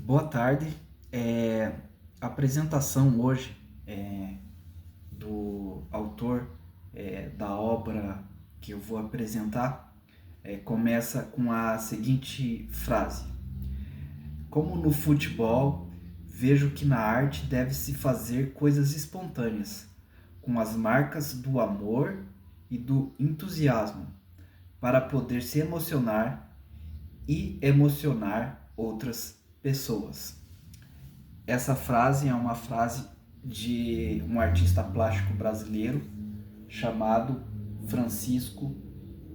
Boa tarde. A apresentação hoje do autor da obra que eu vou apresentar começa com a seguinte frase: Como no futebol, vejo que na arte deve-se fazer coisas espontâneas, com as marcas do amor e do entusiasmo, para poder se emocionar e emocionar outras pessoas. Essa frase é uma frase de um artista plástico brasileiro chamado Francisco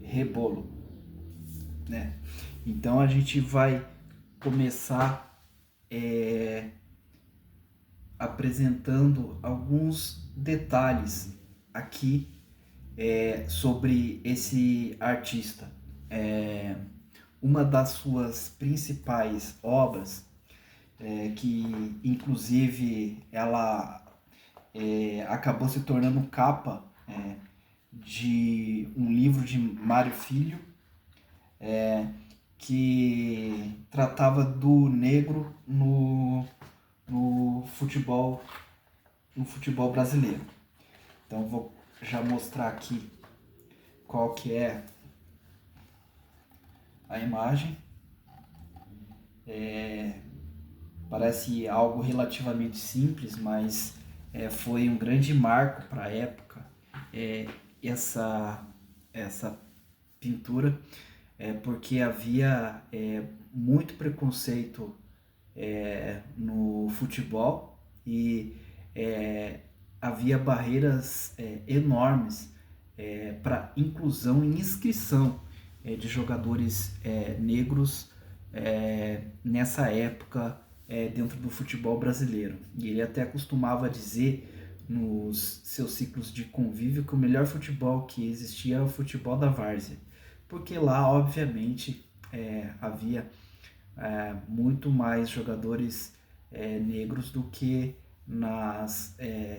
Rebolo, né? Então a gente vai começar apresentando alguns detalhes aqui sobre esse artista. Uma das suas principais obras, que inclusive ela acabou se tornando capa de um livro de Mário Filho, que tratava do negro no futebol brasileiro. Então vou já mostrar aqui qual que é a imagem. Parece algo relativamente simples, mas foi um grande marco para a época essa pintura, porque havia muito preconceito no futebol e havia barreiras enormes para inclusão e inscrição de jogadores negros nessa época dentro do futebol brasileiro. E ele até costumava dizer nos seus ciclos de convívio que o melhor futebol que existia era o futebol da várzea, porque lá, obviamente, havia muito mais jogadores negros do que nas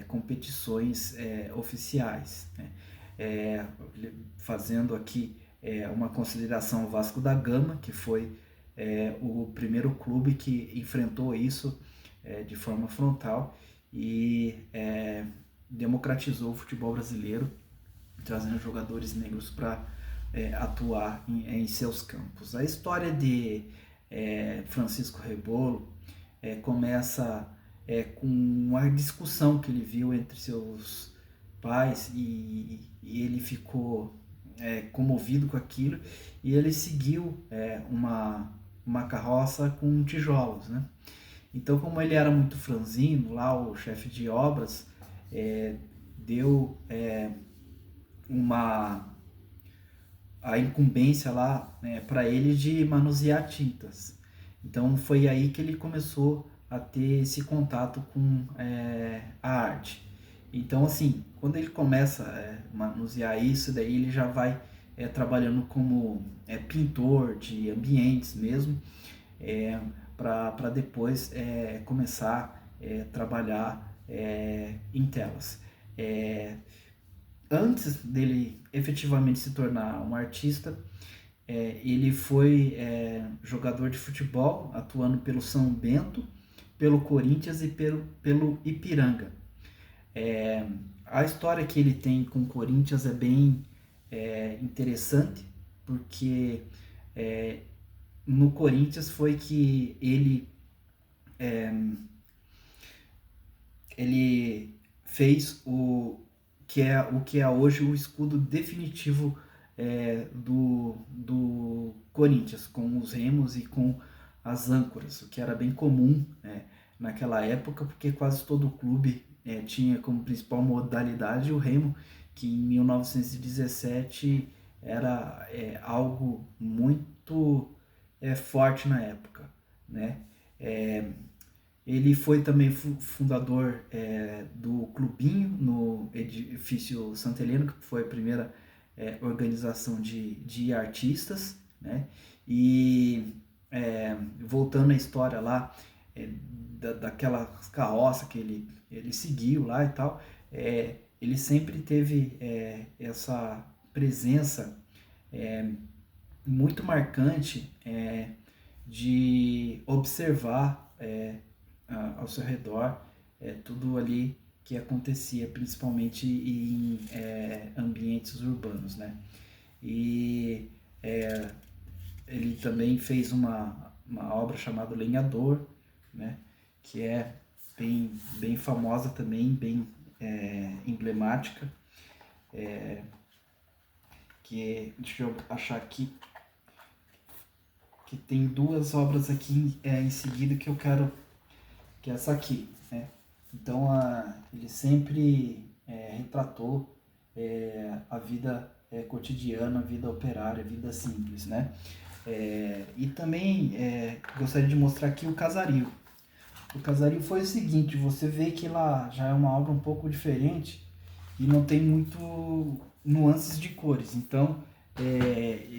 competições oficiais, né? Fazendo aqui uma consideração, o Vasco da Gama, que foi o primeiro clube que enfrentou isso de forma frontal e democratizou o futebol brasileiro, trazendo jogadores negros para atuar em seus campos. A história de Francisco Rebolo começa com uma discussão que ele viu entre seus pais e ele ficou comovido com aquilo e ele seguiu uma carroça com tijolos, né? Então, como ele era muito franzino, lá o chefe de obras deu a incumbência lá para ele de manusear tintas. Então foi aí que ele começou a ter esse contato com a arte. Então assim, quando ele começa a manusear isso, daí ele já vai trabalhando como pintor de ambientes mesmo, para depois começar a trabalhar em telas. Antes dele efetivamente se tornar um artista, ele foi jogador de futebol, atuando pelo São Bento, pelo Corinthians e pelo Ipiranga. A história que ele tem com o Corinthians é bem interessante, porque no Corinthians foi que ele fez o que é hoje o escudo definitivo do Corinthians, com os remos e com as âncoras, o que era bem comum naquela época, porque quase todo clube tinha como principal modalidade o remo, que em 1917 era algo muito forte na época, né? Ele foi também fundador do Clubinho, no edifício Santa Helena, que foi a primeira organização de artistas, né? E voltando à história lá, daquela carroça que ele seguiu lá e tal, ele sempre teve essa presença muito marcante de observar ao seu redor, tudo ali que acontecia, principalmente em ambientes urbanos, né? E ele também fez uma obra chamada Lenhador, né? Que é bem famosa também, bem emblemática, deixa eu achar aqui, que tem duas obras aqui em seguida que eu quero, que é essa aqui, né? Então ele sempre retratou a vida cotidiana, a vida operária, a vida simples, né? E também gostaria de mostrar aqui o Casario. O Casario foi o seguinte, você vê que lá já é uma obra um pouco diferente e não tem muito nuances de cores. Então,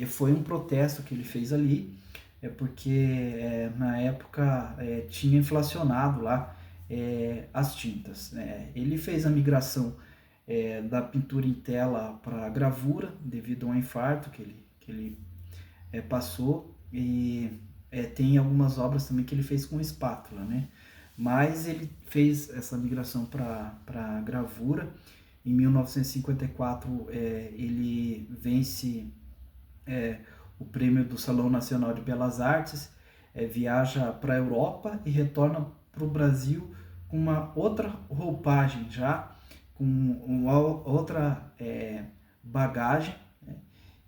foi um protesto que ele fez ali, porque na época tinha inflacionado lá as tintas, né? Ele fez a migração da pintura em tela para a gravura, devido a um infarto que ele passou, e tem algumas obras também que ele fez com espátula, né? Mas ele fez essa migração para gravura. Em 1954 ele vence o prêmio do Salão Nacional de Belas Artes, viaja para a Europa e retorna para o Brasil com uma outra roupagem já, com uma outra bagagem, né?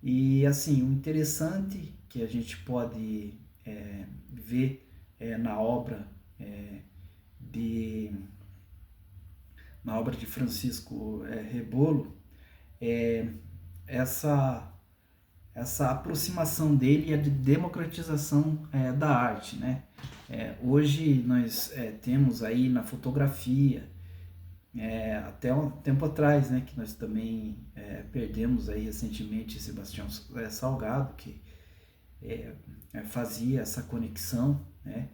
E assim, o interessante que a gente pode ver na obra de Francisco Rebolo é essa aproximação dele e a de democratização da arte, né? Hoje nós temos aí na fotografia, até um tempo atrás, né, que nós também perdemos aí recentemente Sebastião Salgado, que fazia essa conexão, né,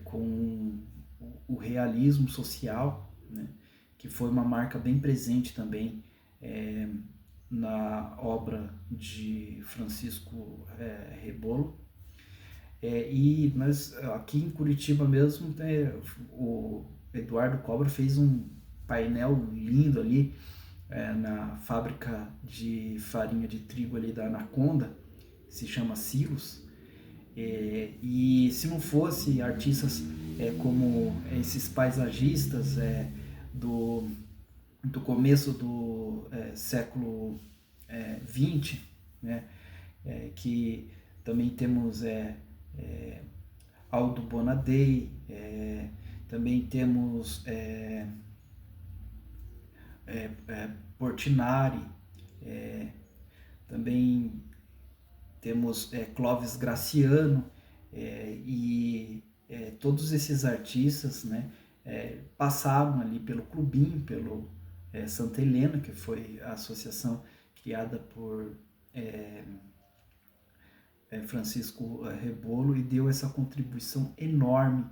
com o realismo social, né, que foi uma marca bem presente também na obra de Francisco Rebolo. E nós, aqui em Curitiba mesmo, o Eduardo Cobra fez um painel lindo ali na fábrica de farinha de trigo ali da Anaconda, que se chama Silos. E se não fosse artistas como esses paisagistas do começo do século XX, né, que também temos Aldo Bonadei, também temos Portinari, também temos Clóvis Graciano, e todos esses artistas, né, passaram ali pelo Clubinho, pelo Santa Helena, que foi a associação criada por Francisco Rebolo, e deu essa contribuição enorme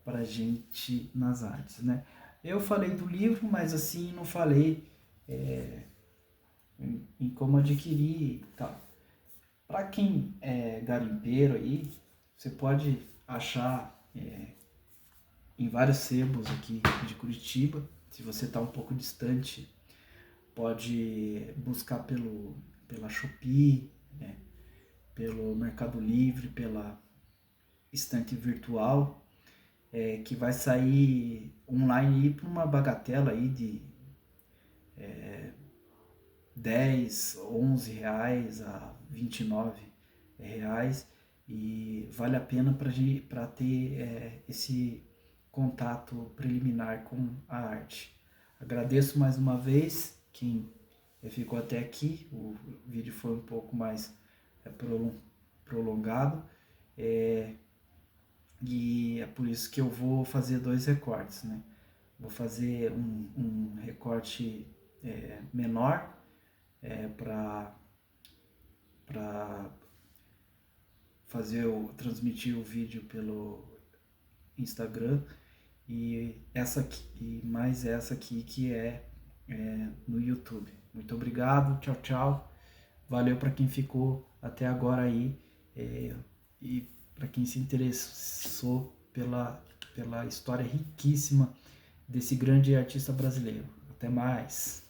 para a gente nas artes, né? Eu falei do livro, mas assim não falei em como adquirir e tal. Para quem é garimpeiro aí, você pode achar em vários sebos aqui de Curitiba. Se você está um pouco distante, pode buscar pela Shopee, né, pelo Mercado Livre, pela estante virtual, que vai sair online por uma bagatela aí de 10, 11 reais a 29 reais, e vale a pena para ter esse contato preliminar com a arte. Agradeço mais uma vez quem ficou até aqui. O vídeo foi um pouco mais prolongado, e é por isso que eu vou fazer 2 recortes, né? Vou fazer um recorte menor para transmitir o vídeo pelo Instagram, e mais essa aqui que é no YouTube. Muito obrigado, tchau, tchau. Valeu para quem ficou até agora aí, e para quem se interessou pela pela história riquíssima desse grande artista brasileiro. Até mais!